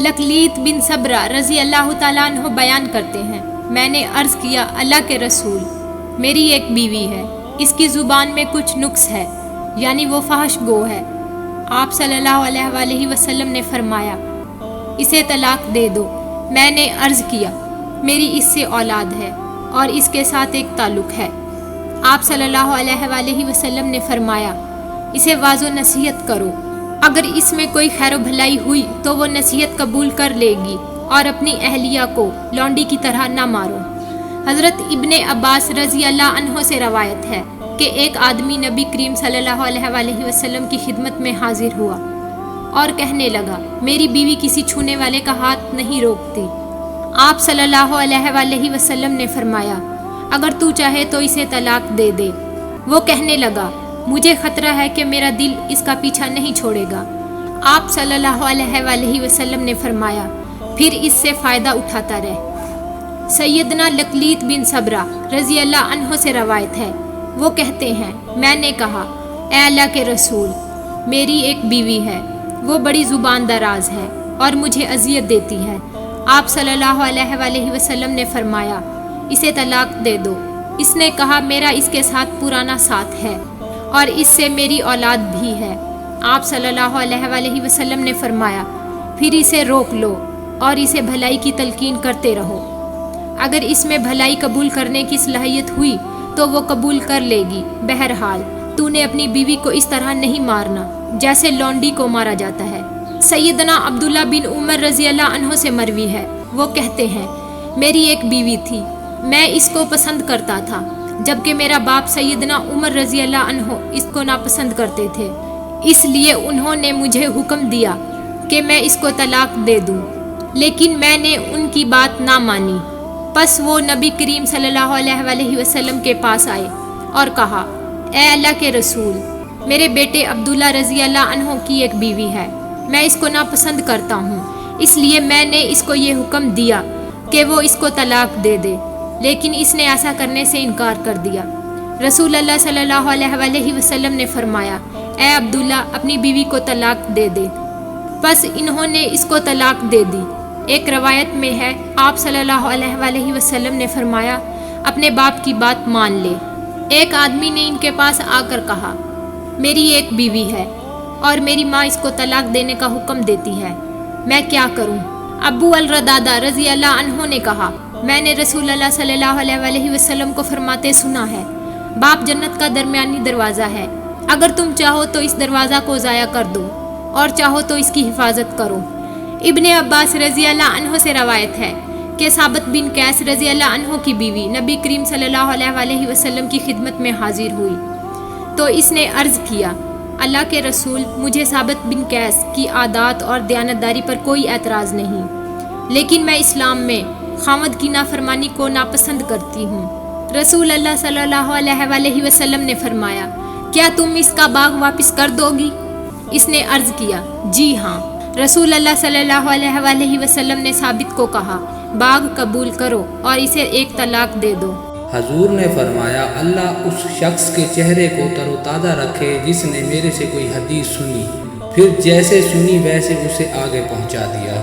لقلیت بن صبرہ رضی اللہ تعالیٰ عنہ بیان کرتے ہیں، میں نے عرض کیا اللہ کے رسول، میری ایک بیوی ہے، اس کی زبان میں کچھ نقص ہے، یعنی وہ فحش گو ہے۔ آپ صلی اللہ علیہ وآلہ وسلم نے فرمایا اسے طلاق دے دو۔ میں نے عرض کیا میری اس سے اولاد ہے اور اس کے ساتھ ایک تعلق ہے۔ آپ صلی اللہ علیہ وآلہ وسلم نے فرمایا اسے واعظ و نصیحت کرو، اگر اس میں کوئی خیر و بھلائی ہوئی تو وہ نصیحت قبول کر لے گی، اور اپنی اہلیہ کو لونڈی کی طرح نہ مارو۔ حضرت ابن عباس رضی اللہ عنہ سے روایت ہے کہ ایک آدمی نبی کریم صلی اللہ علیہ وآلہ وسلم کی خدمت میں حاضر ہوا اور کہنے لگا میری بیوی کسی چھونے والے کا ہاتھ نہیں روکتی۔ آپ صلی اللہ علیہ وآلہ وسلم نے فرمایا اگر تو چاہے تو اسے طلاق دے دے۔ وہ کہنے لگا مجھے خطرہ ہے کہ میرا دل اس کا پیچھا نہیں چھوڑے گا۔ آپ صلی اللہ علیہ وآلہ وسلم نے فرمایا پھر اس سے فائدہ اٹھاتا رہ۔ سیدنا لقلیت بن صبرہ رضی اللہ عنہ سے روایت ہے، وہ کہتے ہیں میں نے کہا اے اللہ کے رسول، میری ایک بیوی ہے، وہ بڑی زبان دراز ہے اور مجھے اذیت دیتی ہے۔ آپ صلی اللہ علیہ وآلہ وسلم نے فرمایا اسے طلاق دے دو۔ اس نے کہا میرا اس کے ساتھ پرانا ساتھ ہے اور اس سے میری اولاد بھی ہے۔ آپ صلی اللہ علیہ وآلہ وسلم نے فرمایا پھر اسے روک لو اور اسے بھلائی کی تلقین کرتے رہو، اگر اس میں بھلائی قبول کرنے کی صلاحیت ہوئی تو وہ قبول کر لے گی۔ بہرحال تو نے اپنی بیوی کو اس طرح نہیں مارنا جیسے لونڈی کو مارا جاتا ہے۔ سیدنا عبداللہ بن عمر رضی اللہ عنہ سے مروی ہے، وہ کہتے ہیں میری ایک بیوی تھی، میں اس کو پسند کرتا تھا، جبکہ میرا باپ سیدنا عمر رضی اللہ عنہ اس کو ناپسند کرتے تھے، اس لیے انہوں نے مجھے حکم دیا کہ میں اس کو طلاق دے دوں، لیکن میں نے ان کی بات نہ مانی۔ پس وہ نبی کریم صلی اللہ علیہ وآلہ وسلم کے پاس آئے اور کہا اے اللہ کے رسول، میرے بیٹے عبداللہ رضی اللہ عنہ کی ایک بیوی ہے، میں اس کو ناپسند کرتا ہوں، اس لیے میں نے اس کو یہ حکم دیا کہ وہ اس کو طلاق دے دے، لیکن اس نے ایسا کرنے سے انکار کر دیا۔ رسول اللہ صلی اللہ علیہ وآلہ وسلم نے فرمایا اے عبداللہ اپنی بیوی کو طلاق دے دے۔ پس انہوں نے اس کو طلاق دے دی۔ ایک روایت میں ہے آپ صلی اللہ علیہ وآلہ وسلم نے فرمایا اپنے باپ کی بات مان لے۔ ایک آدمی نے ان کے پاس آ کر کہا میری ایک بیوی ہے اور میری ماں اس کو طلاق دینے کا حکم دیتی ہے، میں کیا کروں؟ ابو الردادہ رضی اللہ عنہ نے کہا میں نے رسول اللہ صلی اللہ علیہ وآلہ وسلم کو فرماتے سنا ہے باپ جنت کا درمیانی دروازہ ہے، اگر تم چاہو تو اس دروازہ کو ضائع کر دو اور چاہو تو اس کی حفاظت کرو۔ ابن عباس رضی اللہ عنہ سے روایت ہے کہ ثابت بن قیس رضی اللہ عنہ کی بیوی نبی کریم صلی اللہ علیہ وآلہ وسلم کی خدمت میں حاضر ہوئی تو اس نے عرض کیا اللہ کے رسول، مجھے ثابت بن قیس کی عادات اور دیانتداری پر کوئی اعتراض نہیں، لیکن میں اسلام میں خاوند کی نافرمانی کو ناپسند کرتی ہوں۔ رسول اللہ صلی اللہ علیہ وآلہ وسلم نے فرمایا کیا تم اس کا باغ واپس کر دو گی؟ اس نے عرض کیا جی ہاں۔ رسول اللہ صلی اللہ علیہ وآلہ وسلم نے ثابت کو کہا باغ قبول کرو اور اسے ایک طلاق دے دو۔ حضور نے فرمایا اللہ اس شخص کے چہرے کو تر و تازہ رکھے جس نے میرے سے کوئی حدیث سنی، پھر جیسے سنی ویسے اسے آگے پہنچا دیا۔